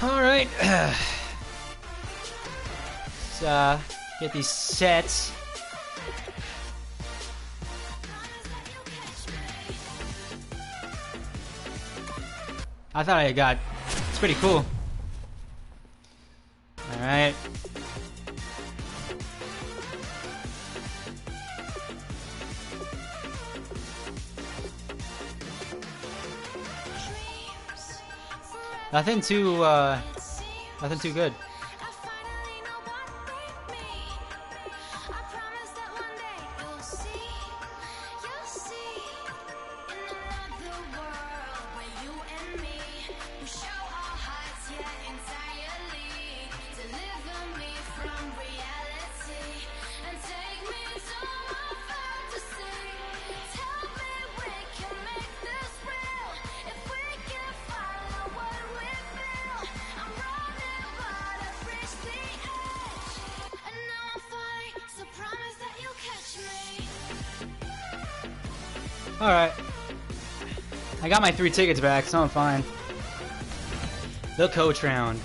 All right. Let's get these sets. I thought I got. It's pretty cool. All right. Nothing too good. Alright. I got my 3 tickets back, so I'm fine. The coach round.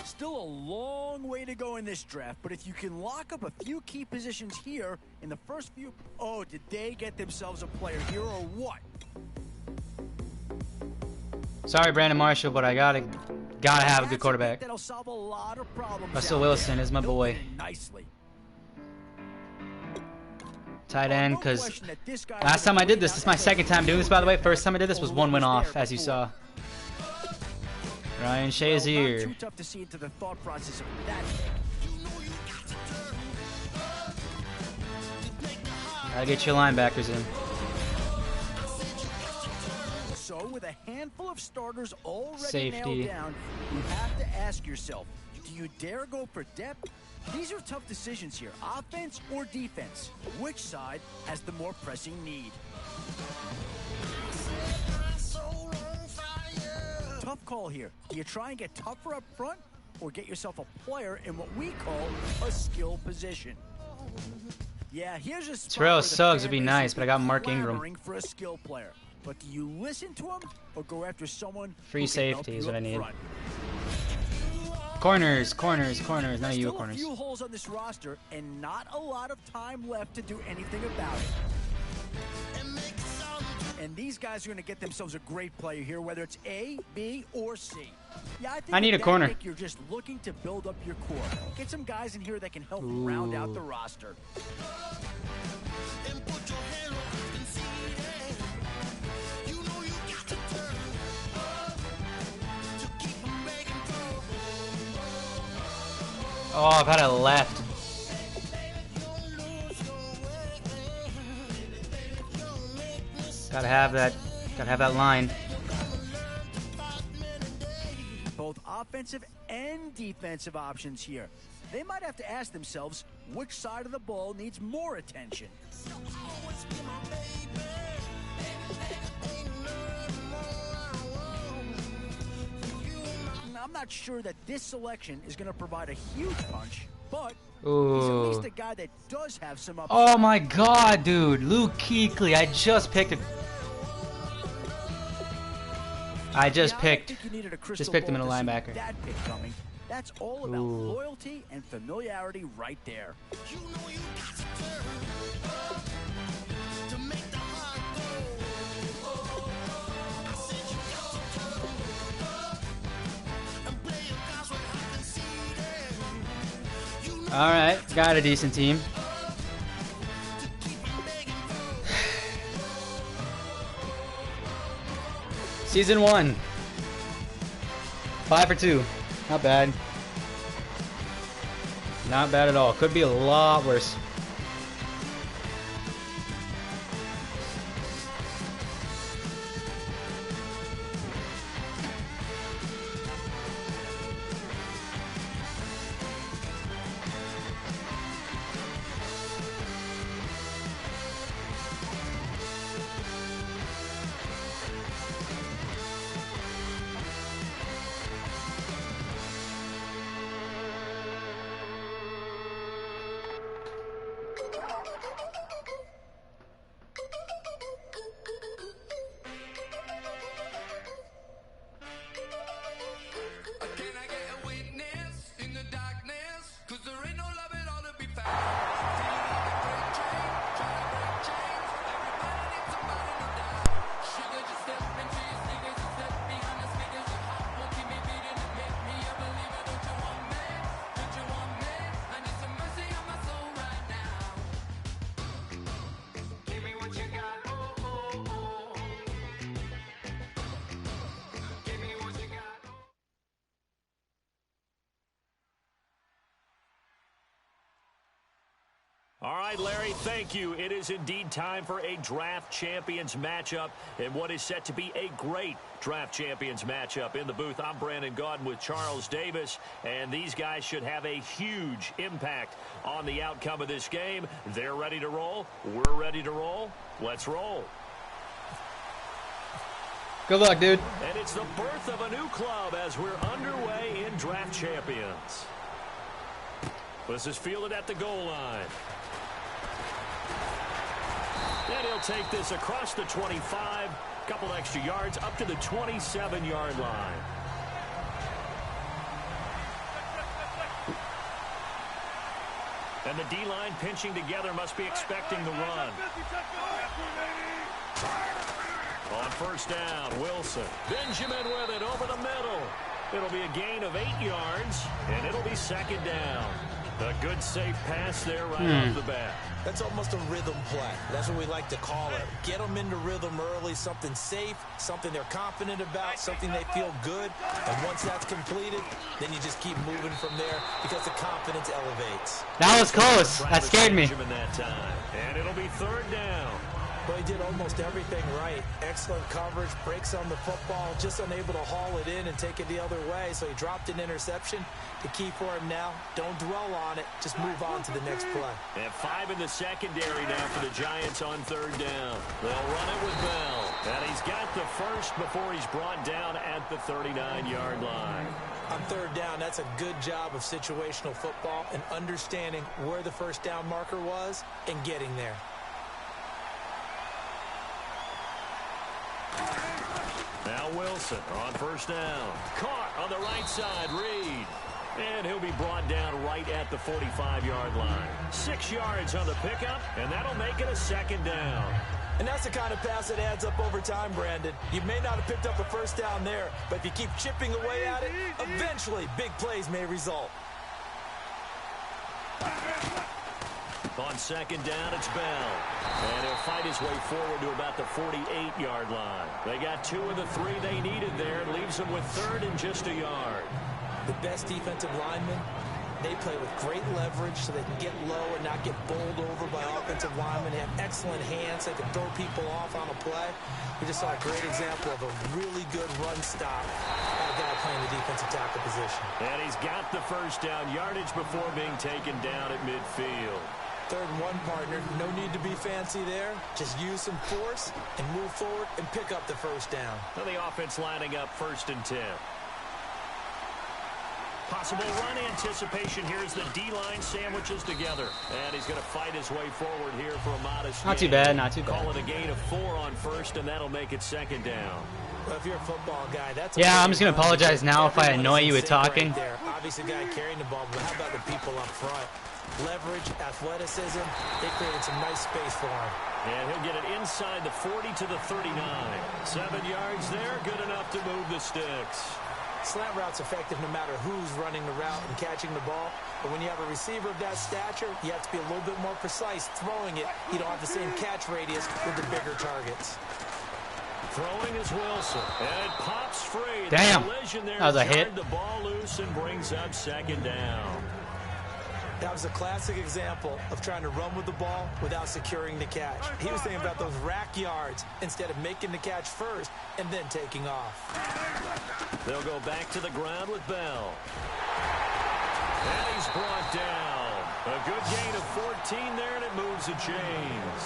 Still a long way to go in this draft, but if you can lock up a few key positions here in the first few... Oh, did they get themselves a player here or what? Sorry, Brandon Marshall, but I gotta have a good quarterback. That'll solve a lot of problems. Russell Wilson is my boy. Nicely. Tight end, because last time I did this is my second time doing this, by the way. First time I did this was 1 win off, as you saw. Ryan Shazier. Too tough to see into the thought process of that. Gotta get your linebackers in. So, with a handful of starters already Safety. nailed down, you have to ask yourself, do you dare go for depth? These are tough decisions here, offense or defense. Which side has the more pressing need? Tough call here. Do you try and get tougher up front or get yourself a player in what we call a skill position? Yeah, here's a spot Terrell where the Suggs would be fan nice, base but I got is Mark Ingram. clamoring for a skill player. But do you listen to him or go after someone Free who can help safety you is what I up need. front? Corners. None of you Still corners. a few holes on this roster and not a lot of time left to do anything about it. And these guys are going to get themselves a great player here, whether it's A, B, or C. Yeah, I need with a that corner. pick, you're just looking to build up your core. Get some guys in here that can help round out the roster. Oh, I've had a left. Gotta have that line. Both offensive and defensive options here. They might have to ask themselves which side of the ball needs more attention. I'm not sure that this selection is going to provide a huge punch, but he's at least a guy that does have some upside. Oh my god, dude. Luke Kuechly. I just picked him in a linebacker. That pick coming. That's all about loyalty and familiarity right there. Alright, got a decent team. Season 1. 5 for 2. Not bad. Not bad at all. Could be a lot worse. All right, Larry, thank you. It is indeed time for a draft champions matchup and what is set to be a great draft champions matchup. In the booth, I'm Brandon Gaudin with Charles Davis, and these guys should have a huge impact on the outcome of this game. They're ready to roll. We're ready to roll. Let's roll. Good luck, dude. And it's the birth of a new club as we're underway in draft champions. This is fielded at the goal line. And he'll take this across the 25, couple extra yards up to the 27-yard line. And the D-line pinching together must be expecting the run. On first down, Wilson. Benjamin with it over the middle. It'll be a gain of 8 yards, and it'll be second down. A good, safe pass there right off the bat. That's almost a rhythm play. That's what we like to call it. Get them into rhythm early, something safe, something they're confident about, something they feel good. And once that's completed, then you just keep moving from there because the confidence elevates. That was close. That scared me. That time. And it'll be third down. Well, he did almost everything right. Excellent coverage, breaks on the football, just unable to haul it in and take it the other way. So he dropped an interception. The key for him now, don't dwell on it. Just move on to the next play. And 5 in the secondary now for the Giants on third down. They'll run it with Bell. And he's got the first before he's brought down at the 39-yard line. On third down, that's a good job of situational football and understanding where the first down marker was and getting there. Now Wilson on first down. Caught on the right side, Reed. And he'll be brought down right at the 45-yard line. 6 yards on the pickup, and that'll make it a second down. And that's the kind of pass that adds up over time, Brandon. You may not have picked up a first down there, but if you keep chipping away at it, eventually big plays may result. On second down, it's Bell. And he'll fight his way forward to about the 48-yard line. They got 2 of the 3 they needed there. It leaves them with third and just a yard. The best defensive linemen, they play with great leverage so they can get low and not get bowled over by offensive linemen. They have excellent hands. They can throw people off on a play. We just saw a great example of a really good run stop by a guy playing the defensive tackle position. And he's got the first down yardage before being taken down at midfield. 3rd and 1, partner. No need to be fancy there. Just use some force and move forward and pick up the first down. And the offense lining up 1st and 10. Possible run anticipation here as the D-line sandwiches together. And he's going to fight his way forward here for a modest Not gain. too bad, not too bad. Call it a gain of 4 on first, and that'll make it second down. Well, if you're a football guy, that's I'm just going to apologize now if I annoy you with talking. Right there. Obviously, the guy carrying the ball, but how about the people up front? Leverage, athleticism, they created some nice space for him. And he'll get it inside the 40 to the 39. 7 yards there, good enough to move the sticks. Slant route's effective no matter who's running the route and catching the ball. But when you have a receiver of that stature, you have to be a little bit more precise throwing it. You don't have the same catch radius with the bigger targets. Throwing is Wilson. And it pops free. Damn. That was a hit. The ball loose and brings up second down. That was a classic example of trying to run with the ball without securing the catch. He was thinking about those rack yards instead of making the catch first and then taking off. They'll go back to the ground with Bell. And he's brought down. A good gain of 14 there, and it moves the chains.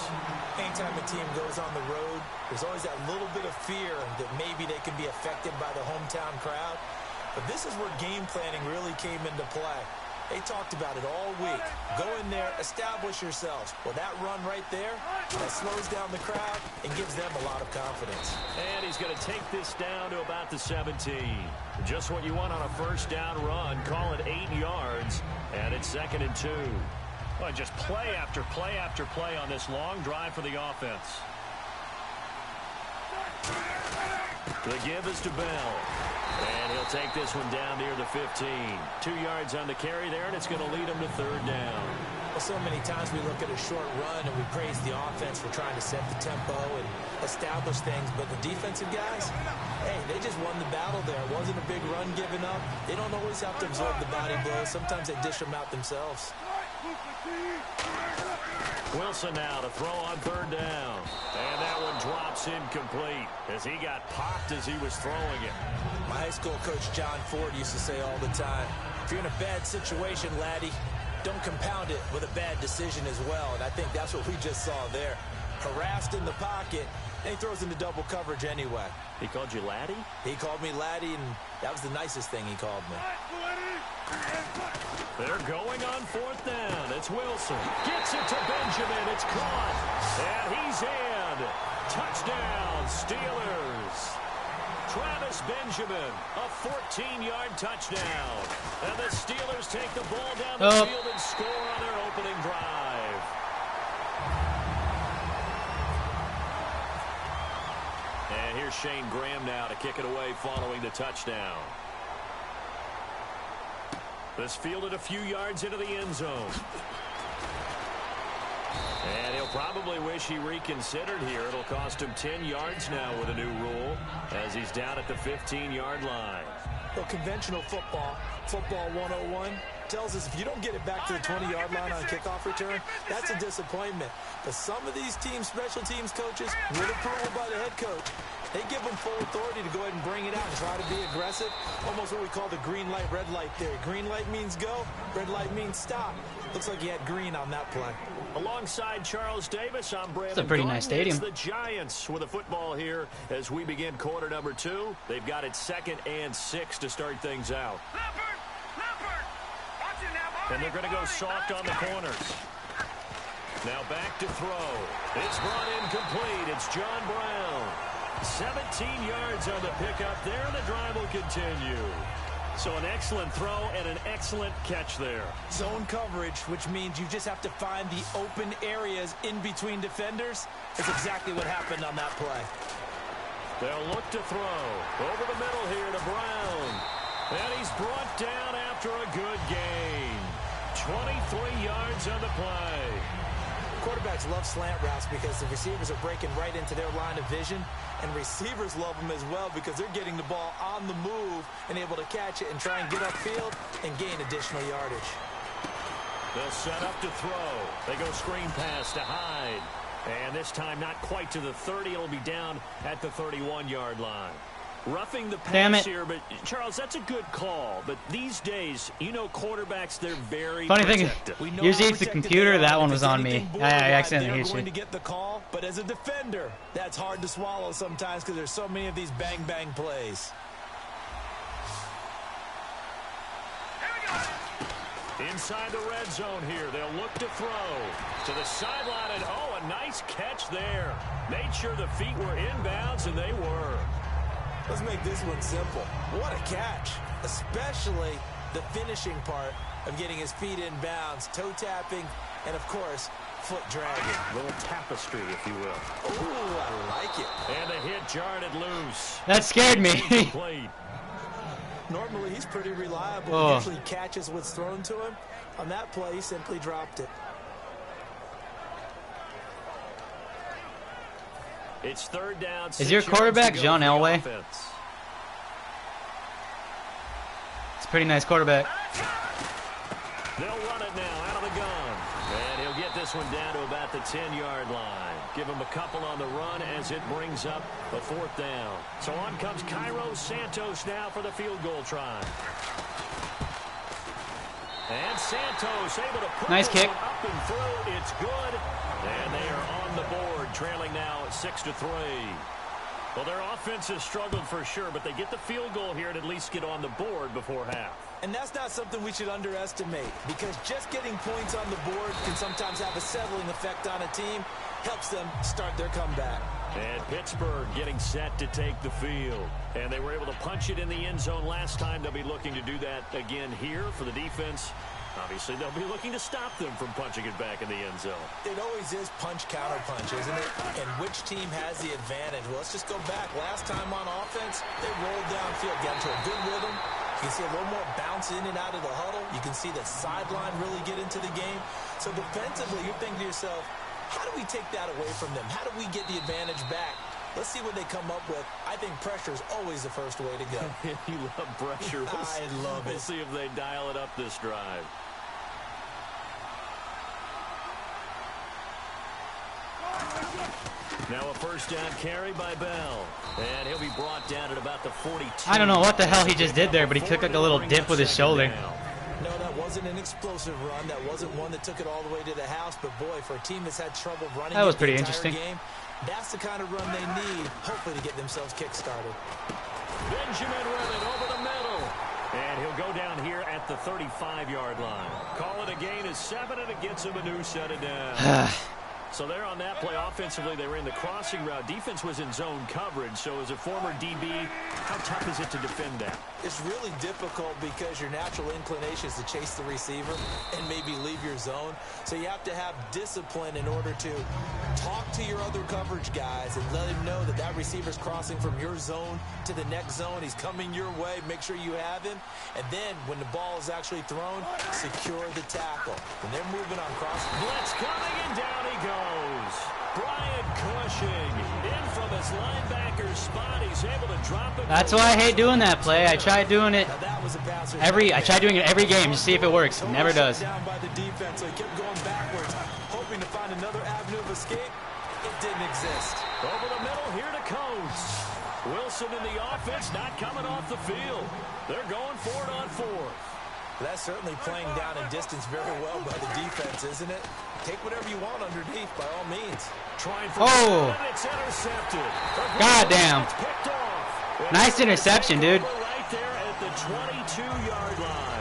Anytime a team goes on the road, there's always that little bit of fear that maybe they can be affected by the hometown crowd. But this is where game planning really came into play. They talked about it all week. Go in there, establish yourselves. Well, that run right there, that slows down the crowd and gives them a lot of confidence. And he's going to take this down to about the 17. Just what you want on a first down run. Call it 8 yards, and it's 2nd and 2. Well, just play after play after play on this long drive for the offense. The give is to Bell. And he'll take this one down near the 15. 2 yards on the carry there, and it's going to lead him to 3rd down. Well, so many times we look at a short run and we praise the offense for trying to set the tempo and establish things, but the defensive guys, hey, they just won the battle there. It wasn't a big run given up. They don't always have to absorb the body blows. Sometimes they dish them out themselves. Wilson now to throw on 3rd down. And that one drops incomplete as he got popped as he was throwing it. My high school coach John Ford used to say all the time, if you're in a bad situation, laddie, don't compound it with a bad decision as well. And I think that's what we just saw there. Harassed in the pocket, and he throws into double coverage anyway. He called you laddie? He called me laddie, and that was the nicest thing he called me. They're going on 4th down. It's Wilson. Gets it to Benjamin. It's caught. And he's in. Touchdown, Steelers. Travis Benjamin, a 14-yard touchdown. And the Steelers take the ball down the field and score on their opening drive. And here's Shane Graham now to kick it away following the touchdown. This fielded a few yards into the end zone. And he'll probably wish he reconsidered here. It'll cost him 10 yards now with a new rule as he's down at the 15-yard line. Well, conventional football 101, tells us if you don't get it back to the 20-yard line on kickoff return, that's a disappointment. But some of these teams, special teams coaches, with approval by the head coach, they give them full authority to go ahead and bring it out and try to be aggressive. Almost what we call the green light, red light theory. Green light means go, red light means stop. Looks like he had green on that play. Alongside Charles Davis, I'm Brandon. It's a pretty nice stadium. It's the Giants with a football here as we begin quarter number 2. They've got it 2nd and 6 to start things out. And they're going to go soft on the corners. Now back to throw. It's brought in complete. It's John Brown. 17 yards on the pickup there, and the drive will continue. So an excellent throw and an excellent catch there. Zone coverage, which means you just have to find the open areas in between defenders. That's exactly what happened on that play. They'll look to throw. Over the middle here to Brown. And he's brought down after a good gain. 23 yards on the play. Quarterbacks love slant routes because the receivers are breaking right into their line of vision, and receivers love them as well because they're getting the ball on the move and able to catch it and try and get upfield and gain additional yardage. They'll set up to throw. They go screen pass to Hyde. And this time not quite to the 30. It'll be down at the 31-yard line. Roughing the pass here, but Charles, that's a good call. But these days, you know, quarterbacks, they're very funny protective. thing, usually it's the computer. That one was on me. I accidentally hit you. To get the call, but as a defender, that's hard to swallow sometimes because there's so many of these bang-bang plays. Inside the red zone here, they'll look to throw to the sideline, and oh, a nice catch there. Made sure the feet were inbounds, and they were. Let's make this one simple. What a catch, especially the finishing part of getting his feet in bounds, toe tapping, and of course, foot dragging. A little tapestry, if you will. Ooh, I like it. And the hit jarred it loose. That scared me. Normally, he's pretty reliable. He usually catches what's thrown to him. On that play, he simply dropped it. It's 3rd down. Is your quarterback John Elway? It's a pretty nice quarterback. They'll run it now out of the gun. And he'll get this one down to about the 10-yard line. Give him a couple on the run as it brings up the 4th down. So on comes Cairo Santos now for the field goal try. And Santos able to put nice kick. Up and through. It's good. And they are on the board, trailing now at 6-3. Well, their offense has struggled for sure, but they get the field goal here and at least get on the board before half. And that's not something we should underestimate, because just getting points on the board can sometimes have a settling effect on a team. Helps them start their comeback. And Pittsburgh getting set to take the field. And they were able to punch it in the end zone last time. They'll be looking to do that again here for the defense. Obviously, they'll be looking to stop them from punching it back in the end zone. It always is punch-counter-punch, isn't it? And which team has the advantage? Well, let's just go back. Last time on offense, they rolled downfield, got into a good rhythm. You can see a little more bounce in and out of the huddle. You can see the sideline really get into the game. So defensively, you're thinking to yourself, how do we take that away from them? How do we get the advantage back? Let's see what they come up with. I think pressure is always the first way to go. You love pressure. I love it. We'll see if they dial it up this drive. Now a first down carry by Bell. And he'll be brought down at about the 42. I don't know what the hell he just did there, but he took like a little dip with his shoulder. No, that wasn't an explosive run. That wasn't one that took it all the way to the house. But, boy, for a team that's had trouble running that was pretty the interesting. Game, that's the kind of run they need, hopefully, to get themselves kick-started. Benjamin with it over the middle. And he'll go down here at the 35-yard line. Call it a gain of 7, and it gets him a new set of downs. So they're on that play. Offensively, they ran the crossing route. Defense was in zone coverage. So as a former DB, how tough is it to defend that? It's really difficult because your natural inclination is to chase the receiver and maybe leave your zone. So you have to have discipline in order to talk to your other coverage guys and let him know that that receiver's crossing from your zone to the next zone. He's coming your way. Make sure you have him. And then when the ball is actually thrown, secure the tackle. When they're moving on cross. Blitz coming, and down he goes. Brian Cushing in from his linebacker spot. He's able to drop it. That's why I hate doing that play. I tried doing it every game to see if it works. It never does. Down by the defense, so he kept going backwards, hoping to find another avenue of escape. It didn't exist. Over the middle, here to Coates. Wilson in the offense, not coming off the field. They're going for it on 4th. That's certainly playing down in distance very well by the defense, isn't it? Take whatever you want underneath, by all means. Trying for it's intercepted. God damn. Nice interception, dude. Right there at the 22-yard line.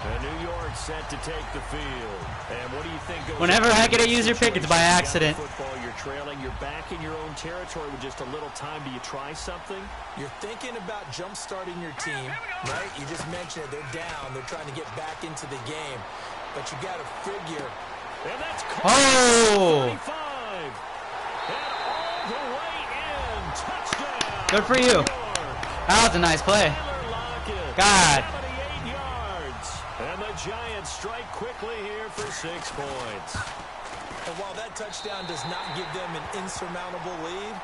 And New York set to take the field. And what do you think goes Whenever I get a user pick, it's by accident. Football, you're trailing, you're back in your own territory with just a little time. Do you try something? You're thinking about jump-starting your team, right? You just mentioned it. They're down. They're trying to get back into the game. But you got to figure. And that's 35. And all the way in. Touchdown. Good for you. That was a nice play. God. 78 yards. And the Giants strike quickly here for 6 points. And while that touchdown does not give them an insurmountable lead,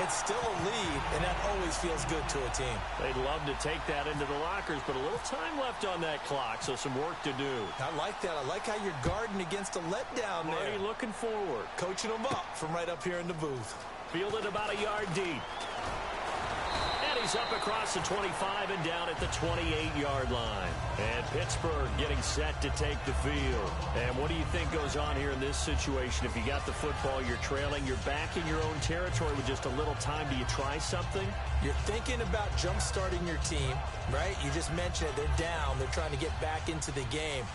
it's still a lead, and that always feels good to a team. They'd love to take that into the lockers, but a little time left on that clock, so some work to do. I like that. I like how you're guarding against a letdown there. Marty looking forward. Coaching them up from right up here in the booth. Fielded about a yard deep. And he's up across the 25 and down at the 28-yard line. And Pittsburgh getting set to take the field. And what do you think goes on here in this situation? If you got the football, you're trailing, you're back in your own territory with just a little time. Do you try something? You're thinking about jump-starting your team, right? You just mentioned it. They're down. They're trying to get back into the game.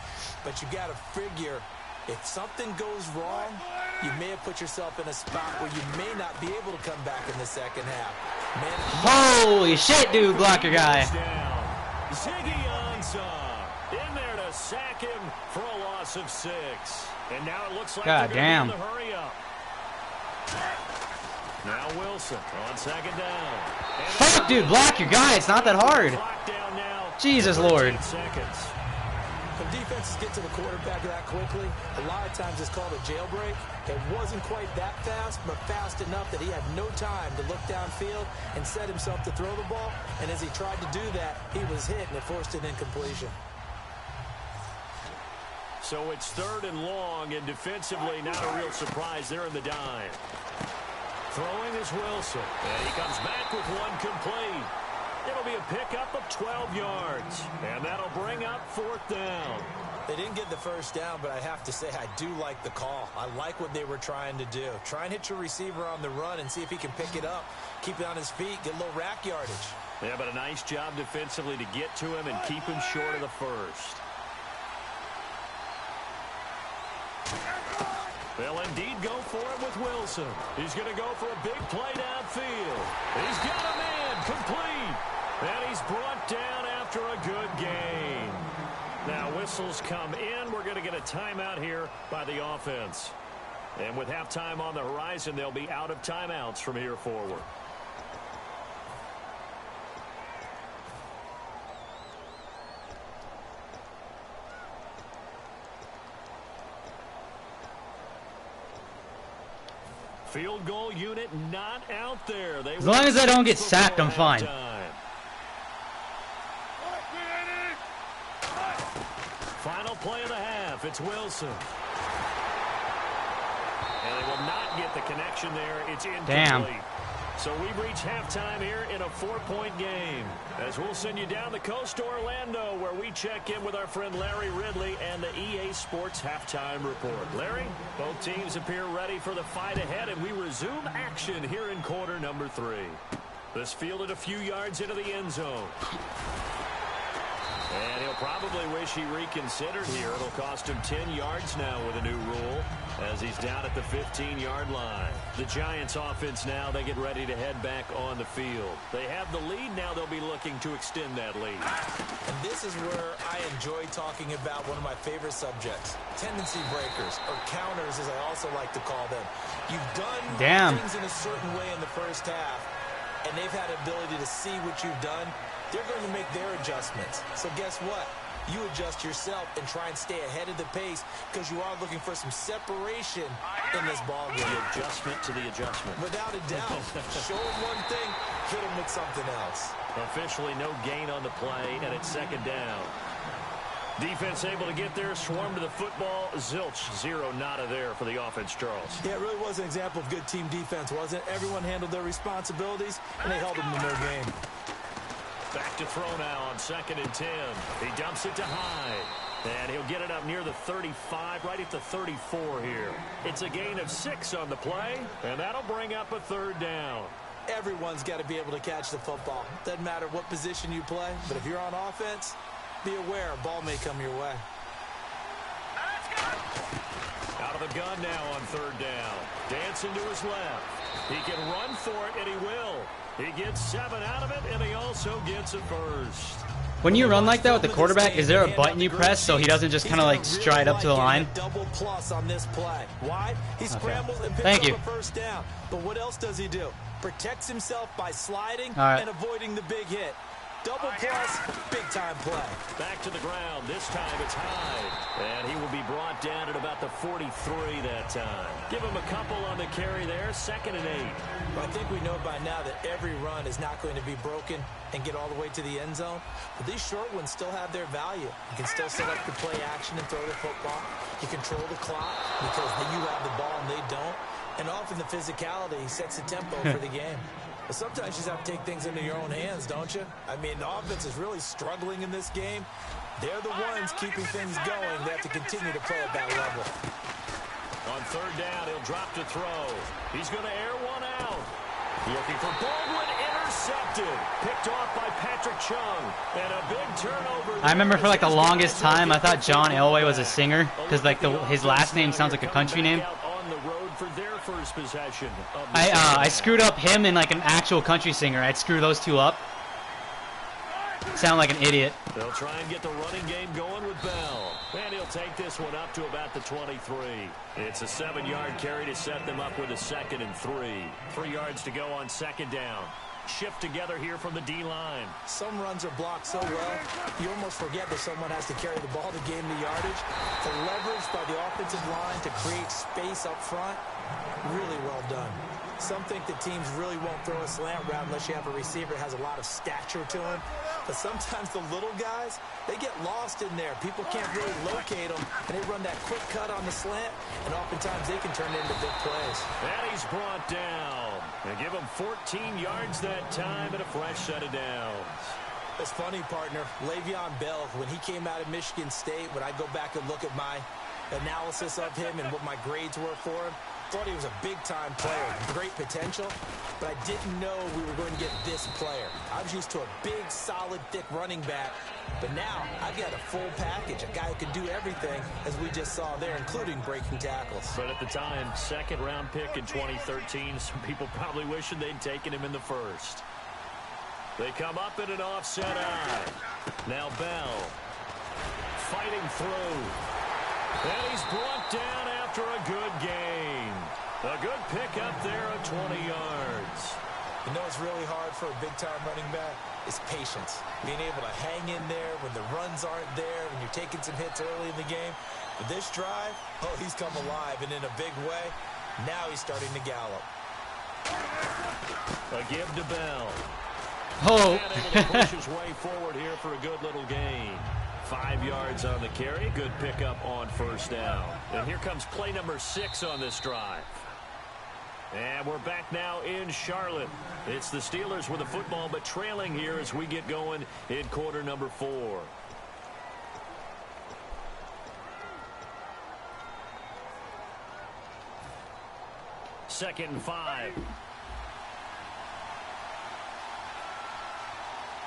But you got to figure, if something goes wrong, you may have put yourself in a spot where you may not be able to come back in the second half. Man, holy shit, dude, blocker guy. Ziggy Ansah in there to sack him for a loss of 6. And now it looks like God damn. they're going to hurry up. Now Wilson on 2nd down. Fuck, dude, block your guy. It's not that hard. Jesus Lord. Seconds. When defenses get to the quarterback that quickly, a lot of times it's called a jailbreak. It wasn't quite that fast, but fast enough that he had no time to look downfield and set himself to throw the ball. And as he tried to do that, he was hit, and it forced an incompletion. So it's 3rd and long, and defensively not a real surprise. They're in the dime. Throwing is Wilson, and he comes back with one complete. It'll be a pickup of 12 yards, and that'll bring up 4th down. They didn't get the first down, but I have to say I do like the call. I like what they were trying to do. Try and hit your receiver on the run and see if he can pick it up, keep it on his feet, get a little rack yardage. Yeah, but a nice job defensively to get to him and keep him short of the first. They'll indeed go for it with Wilson. He's going to go for a big play downfield. He's got a man complete. And he's brought down after a good gain. Now whistles come in. We're going to get a timeout here by the offense. And with halftime on the horizon, they'll be out of timeouts from here forward. Field goal unit not out there. As long as I don't get sacked, I'm fine. Final play of the half. It's Wilson. And they will not get the connection there. It's incomplete. Damn. So we've reached halftime here in a 4-point game. As we'll send you down the coast to Orlando, where we check in with our friend Larry Ridley and the EA Sports Halftime Report. Larry, both teams appear ready for the fight ahead, and we resume action here in quarter number 3. This fielded a few yards into the end zone. And he'll probably wish he reconsidered here. It'll cost him 10 yards now with a new rule as he's down at the 15-yard line. The Giants offense now, they get ready to head back on the field. They have the lead. Now they'll be looking to extend that lead. And this is where I enjoy talking about one of my favorite subjects, tendency breakers, or counters as I also like to call them. You've done things in a certain way in the first half, and they've had ability to see what you've done. They're going to make their adjustments. So guess what? You adjust yourself and try and stay ahead of the pace because you are looking for some separation in this ball game. The adjustment to the adjustment. Without a doubt. Show them one thing, hit them with something else. Officially no gain on the play, and it's second down. Defense able to get there, swarm to the football. Zilch, zero, nada there for the offense, Charles. Yeah, it really was an example of good team defense, wasn't it? Everyone handled their responsibilities, and they held them to no game. Back to throw now on 2nd and 10. He dumps it to Hyde. And he'll get it up near the 35, right at the 34 here. It's a gain of 6 on the play, and that'll bring up a 3rd down. Everyone's got to be able to catch the football. Doesn't matter what position you play, but if you're on offense, be aware a ball may come your way. Out of the gun now on 3rd down. Dancing to his left. He can run for it, and he will. He gets 7 out of it, and he also gets a first. When you run like that with the quarterback, is there a button you press so he doesn't just kind of like stride up to the line? Double plus on this play. Why? He scrambles and picks up a first down. But what else does he do? Protects himself by sliding and avoiding the big hit. Double plus, big-time play. Back to the ground. This time it's Hyde. And he will be brought down at about the 43 that time. Give him a couple on the carry there. 2nd and 8. Well, I think we know by now that every run is not going to be broken and get all the way to the end zone. But these short ones still have their value. You can still set up your play action and throw the football. You control the clock because you have the ball and they don't. And often the physicality sets the tempo for the game. But sometimes you just have to take things into your own hands, don't you? I mean, the offense is really struggling in this game. They're the ones keeping things going. They have to continue to play at that level. On 3rd down, he'll drop to throw. He's going to air one out. Looking for Baldwin, intercepted. Picked off by Patrick Chung. And a big turnover. I remember for like the longest time, I thought John Elway was a singer because like his last name sounds like a country name. For their first possession. I screwed up him and like an actual country singer. I'd screw those two up. Sound like an idiot. They'll try and get the running game going with Bell. And he'll take this one up to about the 23. It's a 7-yard carry to set them up with a 2nd and 3. 3 yards to go on 2nd down. Shift together here from the D-line. Some runs are blocked so well, you almost forget that someone has to carry the ball to gain the yardage. The leverage by the offensive line to create space up front, really well done. Some think that teams really won't throw a slant route unless you have a receiver that has a lot of stature to him. But sometimes the little guys, they get lost in there. People can't really locate them, and they run that quick cut on the slant, and oftentimes they can turn it into big plays. And he's brought down. And give him 14 yards that time and a fresh set of downs. It's funny, partner. Le'Veon Bell, when he came out of Michigan State, when I go back and look at my analysis of him and what my grades were for him, thought he was a big-time player, great potential, but I didn't know we were going to get this player. I was used to a big, solid, thick running back, but now I've got a full package, a guy who can do everything, as we just saw there, including breaking tackles. But at the time, second-round pick in 2013, some people probably wishing they'd taken him in the first. They come up in an offset eye. Now Bell fighting through. And he's brought down after a good gain. A good pick up there at 20 yards. You know what's really hard for a big-time running back? Is patience. Being able to hang in there when the runs aren't there, when you're taking some hits early in the game. But this drive, oh, he's come alive and in a big way. Now he's starting to gallop. A give to Bell. Oh. And able to push his way forward here for a good little gain. 5 yards on the carry. Good pickup on first down. And here comes play number 6 on this drive. And we're back now in Charlotte. It's the Steelers with the football, but trailing here as we get going in quarter number 4. Second and 5.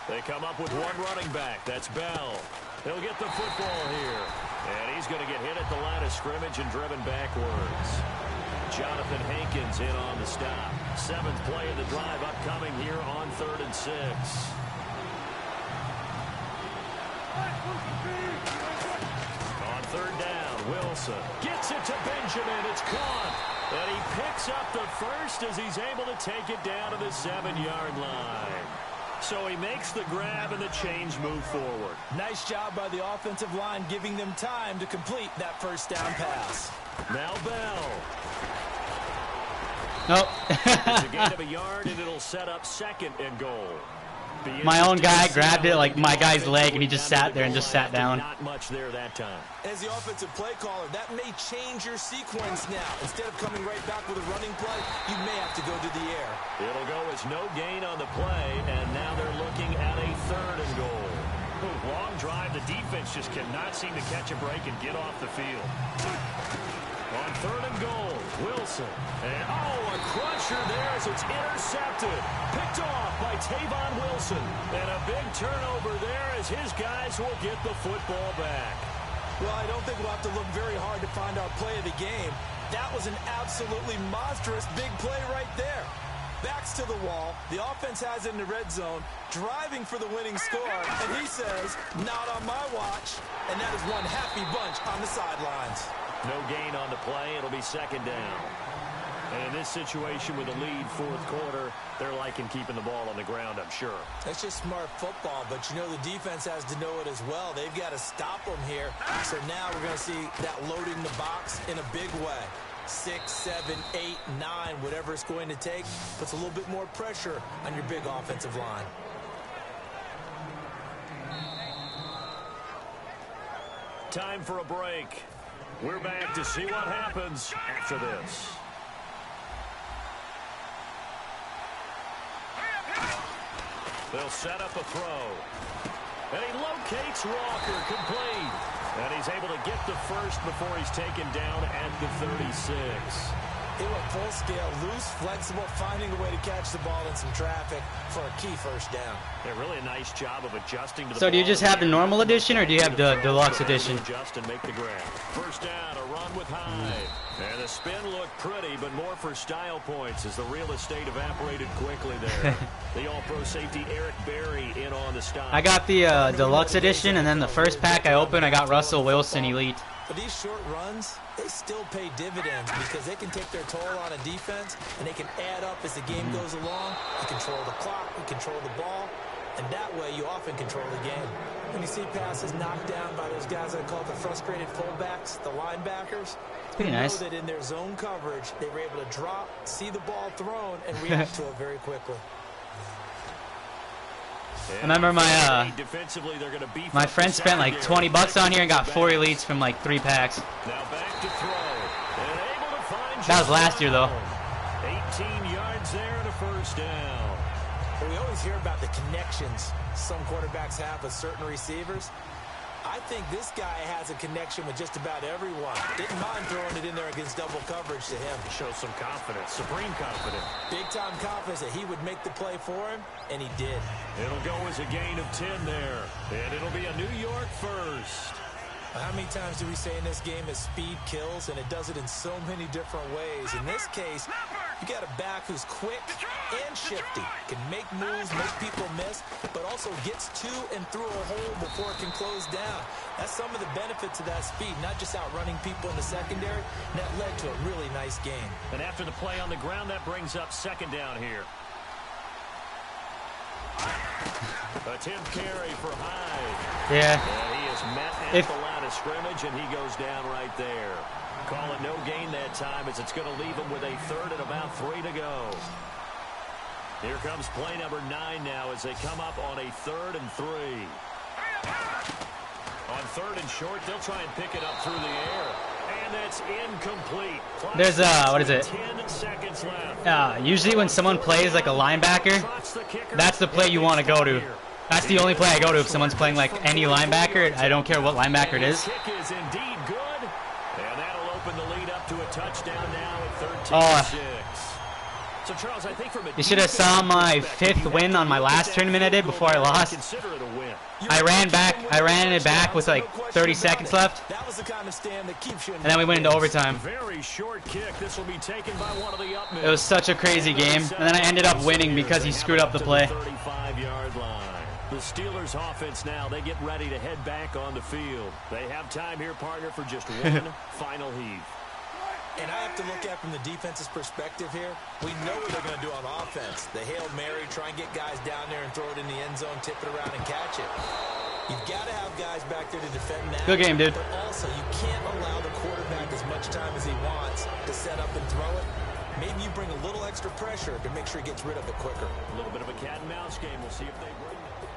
They come up with one running back. That's Bell. He'll get the football here. And he's going to get hit at the line of scrimmage and driven backwards. Jonathan Hankins in on the stop. 7th play of the drive upcoming here on 3rd and 6. On 3rd down, Wilson gets it to Benjamin. It's caught. And he picks up the first as he's able to take it down to the 7-yard line. So he makes the grab and the change move forward. Nice job by the offensive line giving them time to complete that first down pass. Now Bell. Nope. It's a gain of a yard, and it'll set up 2nd and goal. My own guy grabbed it like my guy's leg, and he just sat there and just sat down. Not much there that time. As the offensive play caller, that may change your sequence now. Instead of coming right back with a running play, you may have to go to the air. It'll go as no gain on the play, and now they're looking at a 3rd and goal. Long drive. The defense just cannot seem to catch a break and get off the field. On 3rd and goal, Wilson. And, a crusher there as it's intercepted. Picked off by Tavon Wilson. And a big turnover there as his guys will get the football back. Well, I don't think we'll have to look very hard to find our play of the game. That was an absolutely monstrous big play right there. Backs to the wall. The offense has it in the red zone, driving for the winning score. And he says, not on my watch. And that is one happy bunch on the sidelines. No gain on the play. It'll be 2nd down. And in this situation with a lead 4th quarter, they're liking keeping the ball on the ground, I'm sure. That's just smart football, but you know the defense has to know it as well. They've got to stop them here. So now we're going to see that loading the box in a big way. 6, 7, 8, 9, whatever it's going to take, puts a little bit more pressure on your big offensive line. Time for a break. We're back to see what happens after this. They'll set up a throw. And he locates Walker, complete. And he's able to get the first before he's taken down at the 36. He went full scale, loose, flexible, finding a way to catch the ball in some traffic for a key first down. Yeah, really a nice job of adjusting to the So do you just have the normal edition, or do you have the deluxe edition? Adjust and make the grab. First down, a run with Hyde. And the spin looked pretty, but more for style points as the real estate evaporated quickly there. The all-pro safety Eric Berry in on the stop. I got the deluxe edition, and then the first pack I opened, I got Russell Wilson Elite. But these short runs, they still pay dividends because they can take their toll on a defense, and they can add up as the game goes along. You control the clock, you control the ball, and that way you often control the game. When you see passes knocked down by those guys I call the frustrated fullbacks, the linebackers, Pretty nice. know that in their zone coverage, they were able to drop, see the ball thrown, and react to it very quickly. I remember my friend spent like 20 bucks on here and got 4 elites from like 3 packs. Now back to throw. And able to find That was last year though. 18 yards there and a first down. Well, we always hear about the connections some quarterbacks have with certain receivers. I think this guy has a connection with just about everyone. Didn't mind throwing it in there against double coverage to him. Shows some confidence, supreme confidence. Big-time confidence that he would make the play for him, and he did. It'll go as a gain of 10 there, and it'll be a New York first. How many times do we say in this game that speed kills, and it does it in so many different ways? In this case, you got a back who's quick and shifty, can make moves, make people miss, but also gets to and through a hole before it can close down. That's some of the benefits of that speed, not just outrunning people in the secondary. That led to a really nice game. And after the play on the ground, that brings up second down here. Attempt carry for Hyde. Yeah. And he is met at the line of scrimmage, and he goes down right there. Call it no gain that time, as it's going to leave him with a third and about 3 to go. Here comes play number 9 now as they come up on a 3rd and 3. On 3rd and short, they'll try and pick it up through the air. And that's incomplete. There's what is it? 10 seconds left. Usually when someone plays like a linebacker, that's the play you want to go to. That's the only play I go to if someone's playing like any linebacker. I don't care what linebacker it is. Kick is indeed good, and that'll open the lead up to a touchdown now at 13-6. So Charles, I think from you should have saw my 5th win on my last tournament I did before I lost. I ran it back with like 30 seconds left, and then we went into overtime. Very short kick. This will be taken by one of the up men. It was such a crazy game, and then I ended up winning because he screwed up the play. 35-yard line. The Steelers offense now, they get ready to head back on the field. They have time here, partner, for just one final heave. And I have to look at from the defense's perspective here. We know what they're going to do on offense. The Hail Mary, try and get guys down there and throw it in the end zone, tip it around and catch it. You've got to have guys back there to defend that. Good game, dude. But also, you can't allow the quarterback as much time as he wants to set up and throw it. Maybe you bring a little extra pressure to make sure he gets rid of it quicker. A little bit of a cat and mouse game. We'll see if they bring it.